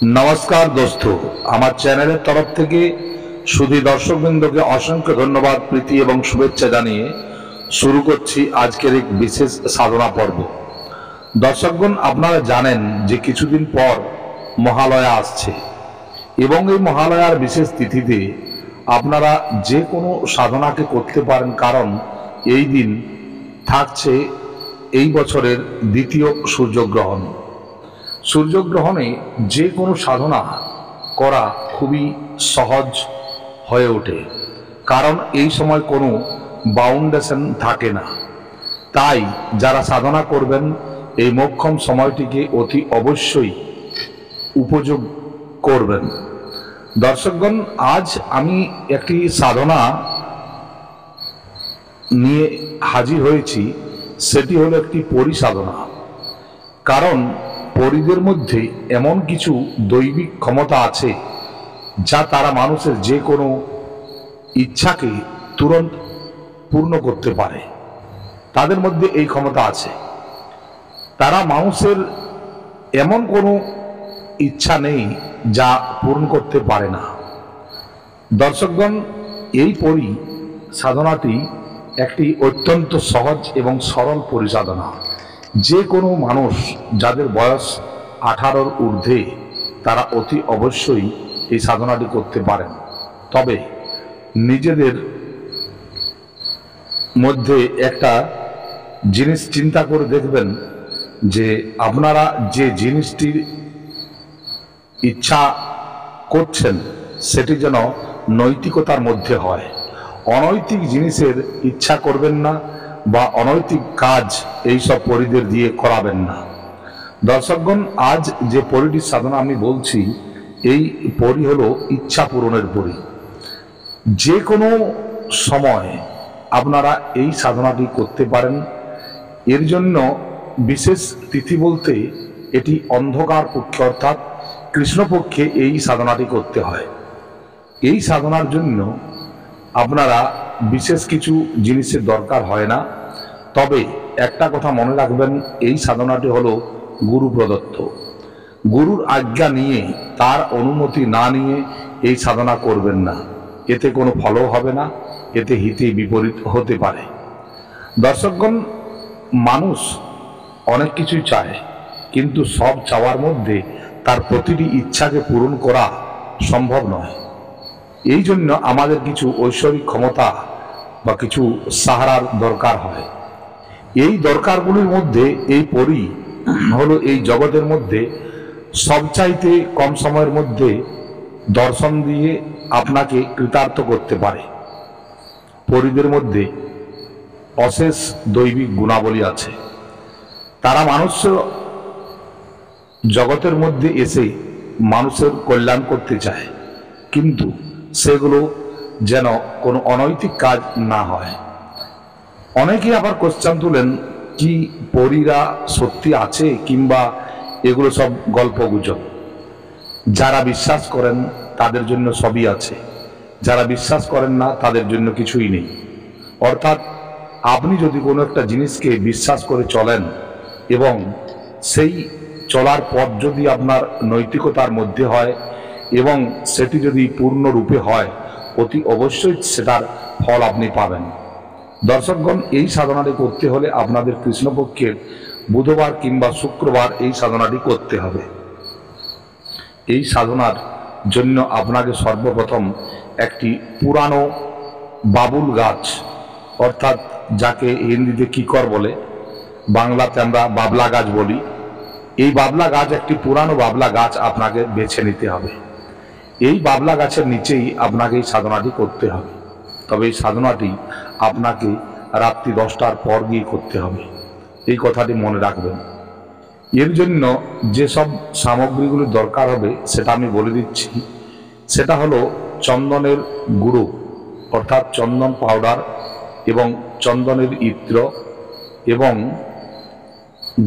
नमस्कार दोस्तों, आमार चैनल तरफ थेके शुधु दर्शकबृंदके असंख्य धन्यवाद प्रीति एवं शुभेच्छा जानिए शुरू करछि आजकेर एक विशेष साधना पर्व। दर्शकगण, आपनारा जानेन जे किछुदिन पर महालया आसछे एवं एई महालयार विशेष तिथिते आपनारा जे कोनो साधनाके करते पारेन, कारण एई दिन थाकছে এই বছরের দ্বিতীয় সূর্যগ্রহণ। সূর্যগ্রহণে যে কোনো সাধনা করা খুবই সহজ হয়ে ওঠে, কারণ এই সময় কোনো বাউন্ডেশন থাকে না। তাই যারা সাধনা করবেন এই মোক্ষম সময়টিকে অতি অবশ্যই উপযোগ করবেন। দর্শকগণ, আজ আমি একটি সাধনা নিয়ে হাজির হয়েছি, সেটি হলো একটি পরিসাধনা। কারণ পরিদের মধ্যে এমন কিছু দৈবিক ক্ষমতা আছে যা তারা মানুষের যে কোনো ইচ্ছাকে তুরন্ত পূর্ণ করতে পারে। তাদের মধ্যে এই ক্ষমতা আছে। তারা মানুষের এমন কোনো ইচ্ছা নেই যা পূরণ করতে পারে না। দর্শকগণ, এই পরি সাধনাটি একটি অত্যন্ত সহজ এবং সরল পরিসাধনা। যে কোনো মানুষ যাদের বয়স 18-র ঊর্ধ্বে তারা অতি অবশ্যই এই সাধনাটি করতে পারেন। তবে নিজেদের মধ্যে একটা জিনিস চিন্তা করে দেখবেন যে আপনারা যে জিনিসটির ইচ্ছা করছেন সেটি যেন নৈতিকতার মধ্যে হয়। অনৈতিক জিনিসের ইচ্ছা করবেন না বা অনৈতিক কাজ এই সব পরিদের দিয়ে করাবেন না। দর্শকগণ, আজ যে পরিটির সাধনা আমি বলছি, এই পরি হলো ইচ্ছা পূরণের পরি। যে কোনো সময় আপনারা এই সাধনাটি করতে পারেন। এর জন্য বিশেষ তিথি বলতে এটি অন্ধকার পক্ষে অর্থাৎ কৃষ্ণপক্ষে এই সাধনাটি করতে হয়। এই সাধনার জন্য আপনারা বিশেষ কিছু জিনিসের দরকার হয় না। তবে একটা কথা মনে রাখবেন, এই সাধনাটি হলো গুরু প্রদত্ত। গুরুর আজ্ঞা নিয়ে, তার অনুমতি না নিয়ে এই সাধনা করবেন না। এতে কোনো ফলও হবে না, এতে হিতে বিপরীত হতে পারে। দর্শকগণ, মানুষ অনেক কিছুই চায়, কিন্তু সব চাওয়ার মধ্যে তার প্রতিটি ইচ্ছাকে পূরণ করা সম্ভব নয়। এই জন্য আমাদের কিছু ঐশ্বরিক ক্ষমতা বা কিছু সাহারার দরকার হয়। এই দরকারগুলির মধ্যে এই পরি হলো এই জগতের মধ্যে সবচাইতে কম সময়ের মধ্যে দর্শন দিয়ে আপনাকে কৃতার্থ করতে পারে। পরিদের মধ্যে অশেষ দৈবিক গুণাবলী আছে। তারা মানুষ জগতের মধ্যে এসে মানুষের কল্যাণ করতে চায়, কিন্তু সেগুলো যেন কোনো অনৈতিক কাজ না হয়। অনেকে আবার কোশ্চেন তুলেন, কি পরীরা সত্যি আছে কিংবা এগুলো সব গল্পগুজব? যারা বিশ্বাস করেন তাদের জন্য সবই আছে, যারা বিশ্বাস করেন না তাদের জন্য কিছুই নেই। অর্থাৎ আপনি যদি কোনো একটা জিনিসকে বিশ্বাস করে চলেন এবং সেই চলার পথ যদি আপনার নৈতিকতার মধ্যে হয় এবং সেটি যদি পূর্ণরূপে হয়, অতি অবশ্যই সেটার ফল আপনি পাবেন। দর্শকগণ, এই সাধনাটি করতে হলে আপনাদের কৃষ্ণপক্ষের বুধবার কিংবা শুক্রবার এই সাধনাটি করতে হবে। এই সাধনার জন্য আপনাকে সর্বপ্রথম একটি পুরানো বাবুল গাছ, অর্থাৎ যাকে হিন্দিতে কিকর বলে, বাংলাতে আমরা বাবলা গাছ বলি, এই বাবলা গাছ, একটি পুরানো বাবলা গাছ আপনাকে বেছে নিতে হবে। এই বাবলা গাছের নিচেই আপনাকে এই সাধনাটি করতে হবে। তবে এই সাধনাটি আপনাকে রাত্রি 10টার পর গিয়ে করতে হবে, এই কথাটি মনে রাখবেন। এর জন্য যেসব সামগ্রীগুলি দরকার হবে সেটা আমি বলে দিচ্ছি। সেটা হলো চন্দনের গুঁড়ো, অর্থাৎ চন্দন পাউডার এবং চন্দনের ইত্র এবং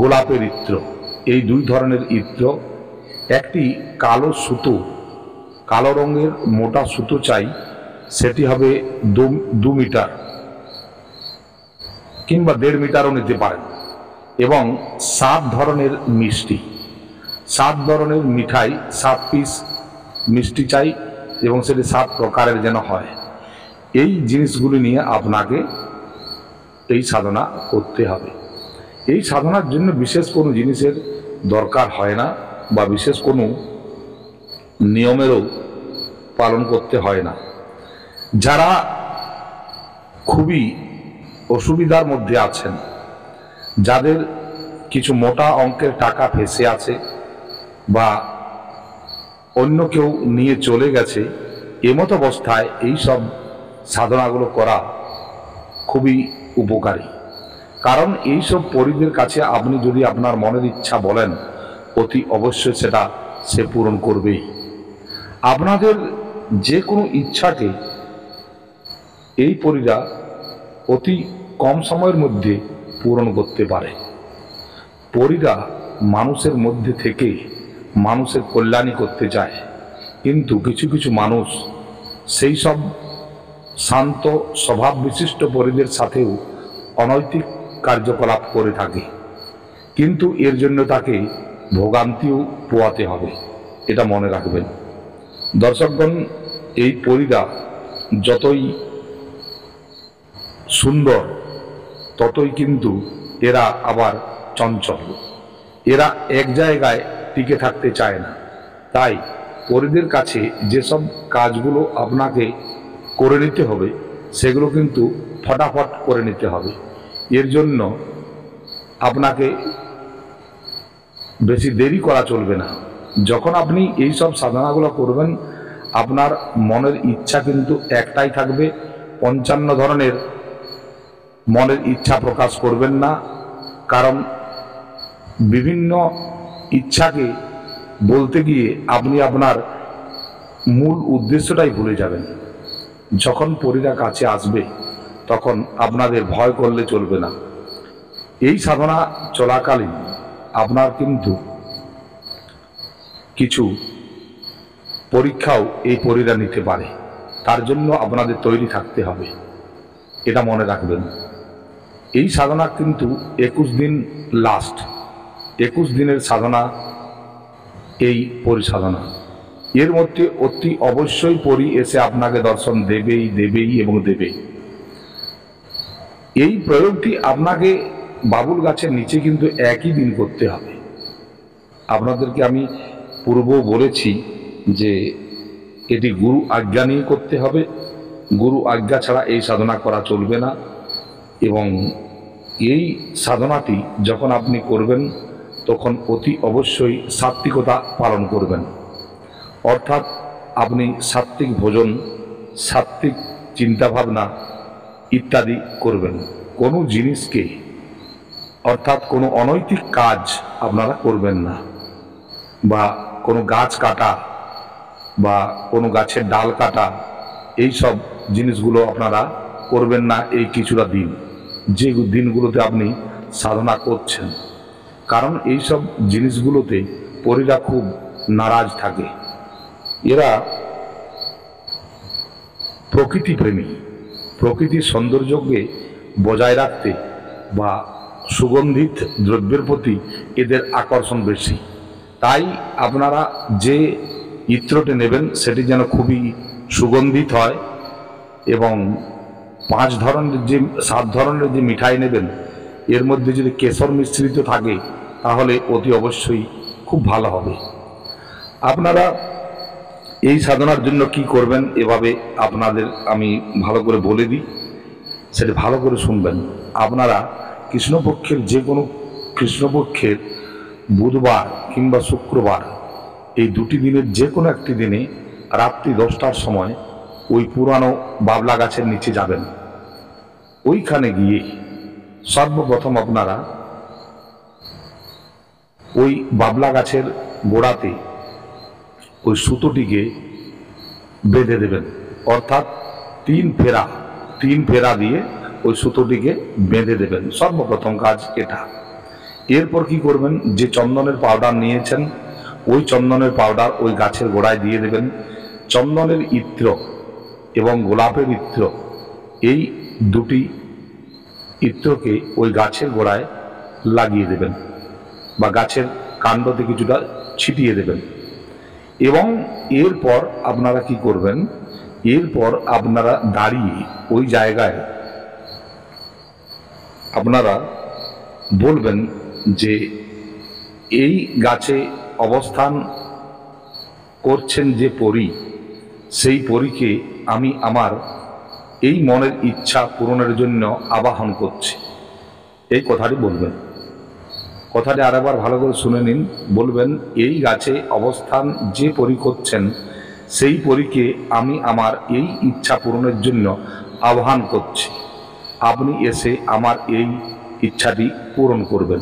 গোলাপের ইত্র, এই দুই ধরনের ইত্র। একটি কালো সুতো, কালো রঙের মোটা সুতো চাই, সেটি হবে 2 মিটার কিংবা 1.5 মিটারও নিতে পারেন। এবং 7 ধরনের মিষ্টি, 7 ধরনের মিঠাই, 7 পিস মিষ্টি চাই এবং সেটি 7 প্রকারের যেন হয়। এই জিনিসগুলি নিয়ে আপনাকে এই সাধনা করতে হবে। এই সাধনার জন্য বিশেষ কোনো জিনিসের দরকার হয় না বা বিশেষ কোনো নিয়মেরও পালন করতে হয় না। যারা খুবই অসুবিধার মধ্যে আছেন, যাদের কিছু মোটা অঙ্কের টাকা ফেঁসে আছে বা অন্য কেউ নিয়ে চলে গেছে, এমত অবস্থায় এই সব সাধনাগুলো করা খুবই উপকারী। কারণ এইসব পরীদের কাছে আপনি যদি আপনার মনের ইচ্ছা বলেন, অতি অবশ্যই সেটা সে পূরণ করবেই। আপনাদের যে কোনো ইচ্ছাকে এই পরীরা অতি কম সময়ের মধ্যে পূরণ করতে পারে। পরীরা মানুষের মধ্যে থেকে মানুষের কল্যাণই করতে চায়, কিন্তু কিছু কিছু মানুষ সেই সব শান্ত স্বভাব বিশিষ্ট পরীদের সাথেও অনৈতিক কার্যকলাপ করে থাকে, কিন্তু এর জন্য তাকে ভোগান্তিও পোয়াতে হবে, এটা মনে রাখবেন। দর্শকগণ, এই পরীরা যতই সুন্দর ততই কিন্তু এরা আবার চঞ্চল, এরা এক জায়গায় টিকে থাকতে চায় না। তাই পরীদের কাছে যেসব কাজগুলো আপনাকে করে নিতে হবে সেগুলো কিন্তু ফটাফট করে নিতে হবে। এর জন্য আপনাকে বেশি দেরি করা চলবে না। যখন আপনি এই সব সাধনাগুলো করবেন, আপনার মনের ইচ্ছা কিন্তু একটাই থাকবে। 55 ধরনের মনের ইচ্ছা প্রকাশ করবেন না, কারণ বিভিন্ন ইচ্ছাকে বলতে গিয়ে আপনি আপনার মূল উদ্দেশ্যটাই ভুলে যাবেন। যখন পরীরা কাছে আসবে তখন আপনাদের ভয় করলে চলবে না। এই সাধনা চলাকালীন আপনার কিন্তু কিছু পরীক্ষাও এই পরীরা নিতে পারে, তার জন্য আপনাদের তৈরি থাকতে হবে, এটা মনে রাখবেন। এই সাধনা কিন্তু 21 দিন লাস্ট, 21 দিনের সাধনা এই পরিসাধনা। এর মধ্যে অতি অবশ্যই পরী এসে আপনাকে দর্শন দেবেই দেবেই এবং দেবেই। এই প্রয়োগটি আপনাকে বাবুল গাছের নিচে কিন্তু একই দিন করতে হবে। আপনাদেরকে আমি পূর্ব বলেছি যে এটি গুরু আজ্ঞা নিয়ে করতে হবে, গুরু আজ্ঞা ছাড়া এই সাধনা করা চলবে না। এবং এই সাধনাটি যখন আপনি করবেন তখন অতি অবশ্যই সাত্ত্বিকতা পালন করবেন, অর্থাৎ আপনি সাত্ত্বিক ভোজন, সাত্ত্বিক চিন্তাভাবনা ইত্যাদি করবেন। কোনো জিনিসকে অর্থাৎ কোনো অনৈতিক কাজ আপনারা করবেন না, বা কোনো গাছ কাটা বা কোনো গাছের ডাল কাটা, এই সব জিনিসগুলো আপনারা করবেন না এই কিছুটা দিন, যে দিনগুলোতে আপনি সাধনা করছেন। কারণ এই সব জিনিসগুলোতে পরীরা খুব নারাজ থাকে। এরা প্রকৃতি প্রেমী, প্রকৃতির সৌন্দর্যকে বজায় রাখতে বা সুগন্ধিত দ্রব্যের প্রতি এদের আকর্ষণ বেশি। তাই আপনারা যে ইত্রটি নেবেন সেটি যেন খুবই সুগন্ধিত হয়, এবং 5 ধরনের যে 7 ধরনের যে মিঠাই নেবেন এর মধ্যে যদি কেশর মিশ্রিত থাকে তাহলে অতি অবশ্যই খুব ভালো হবে। আপনারা এই সাধনার জন্য কি করবেন এভাবে আপনাদের আমি ভালো করে বলে দিই, সেটা ভালো করে শুনবেন। আপনারা কৃষ্ণপক্ষের যে কোনো কৃষ্ণপক্ষের বুধবার কিংবা শুক্রবার, এই দুটি দিনের যে কোনো একটি দিনে রাত্রি 10টার সময় ওই পুরানো বাবলা গাছের নিচে যাবেন। ওইখানে গিয়ে সর্বপ্রথম আপনারা ওই বাবলা গাছের গোড়াতে ওই সুতোটিকে বেঁধে দেবেন, অর্থাৎ 3 ফেরা দিয়ে ওই সুতোটিকে বেঁধে দেবেন। সর্বপ্রথম কাজ এটা। এরপর কি করবেন, যে চন্দনের পাউডার নিয়েছেন ওই চন্দনের পাউডার ওই গাছের গোড়ায় দিয়ে দেবেন। চন্দনের ইত্র এবং গোলাপের ইত্র, এই দুটি ইত্রকে ওই গাছের গোড়ায় লাগিয়ে দেবেন, বা গাছের কাণ্ডতে কিছুটা ছিটিয়ে দেবেন। এবং এরপর আপনারা কি করবেন, এরপর আপনারা দাঁড়িয়ে ওই জায়গায় আপনারা বলবেন যে এই গাছে অবস্থান করছেন যে পরী, সেই পরীকে আমি আমার এই মনের ইচ্ছা পূরণের জন্য আবাহন করছি। এই কথাটি বলবেন। কথাটি আরেকবার ভালো করে শুনে নিন। বলবেন, এই গাছে অবস্থান যে পরী করছেন সেই পরীকে আমি আমার এই ইচ্ছা পূরণের জন্য আহ্বান করছি। আপনি এসে আমার এই ইচ্ছাটি পূরণ করবেন।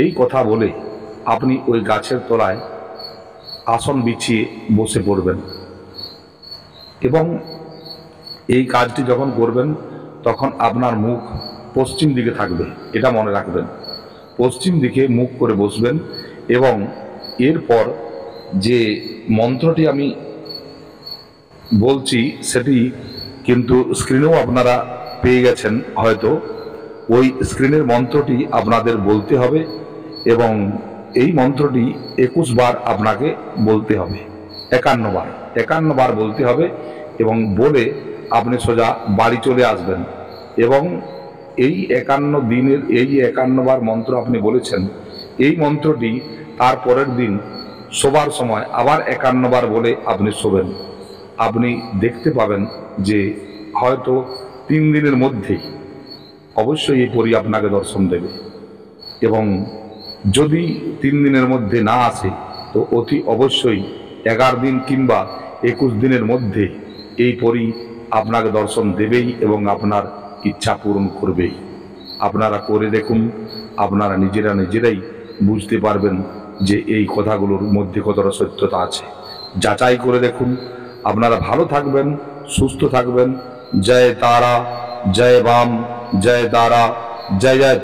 এই কথা বলে আপনি ওই গাছের তলায় আসন বিছিয়ে বসে পড়বেন এবং এই কাজটি যখন করবেন তখন আপনার মুখ পশ্চিম দিকে থাকবে, এটা মনে রাখবেন। পশ্চিম দিকে মুখ করে বসবেন এবং এরপর যে মন্ত্রটি আমি বলছি সেটি কিন্তু স্ক্রিনেও আপনারা পেয়ে গেছেন হয়তো। ওই স্ক্রিনের মন্ত্রটি আপনাদের বলতে হবে এবং এই মন্ত্রটি 21 বার আপনাকে বলতে হবে, 51 বার বলতে হবে এবং বলে আপনি সোজা বাড়ি চলে আসবেন। এবং এই 51 দিনের এই 51 বার মন্ত্র আপনি বলেছেন, এই মন্ত্রটি তার পরের দিন শোবার সময় আবার 51 বার বলে আপনি শোবেন। আপনি দেখতে পাবেন যে হয়তো 3 দিনের মধ্যেই অবশ্যই এই পরী আপনাকে দর্শন দেবে। এবং যদি 3 দিনের মধ্যে না আসে তো অতি অবশ্যই 11 দিন কিংবা 21 দিনের মধ্যে এই পরী আপনাকে দর্শন দেবেই এবং আপনার ইচ্ছা পূরণ করবেই। আপনারা করে দেখুন, আপনারা নিজেরাই বুঝতে পারবেন যে এই কথাগুলোর মধ্যে কতটা সত্যতা আছে। যাচাই করে দেখুন। আপনারা ভালো থাকবেন, সুস্থ থাকবেন। জয় তারা, জয় বাম, জয় তারা, জয় জয়।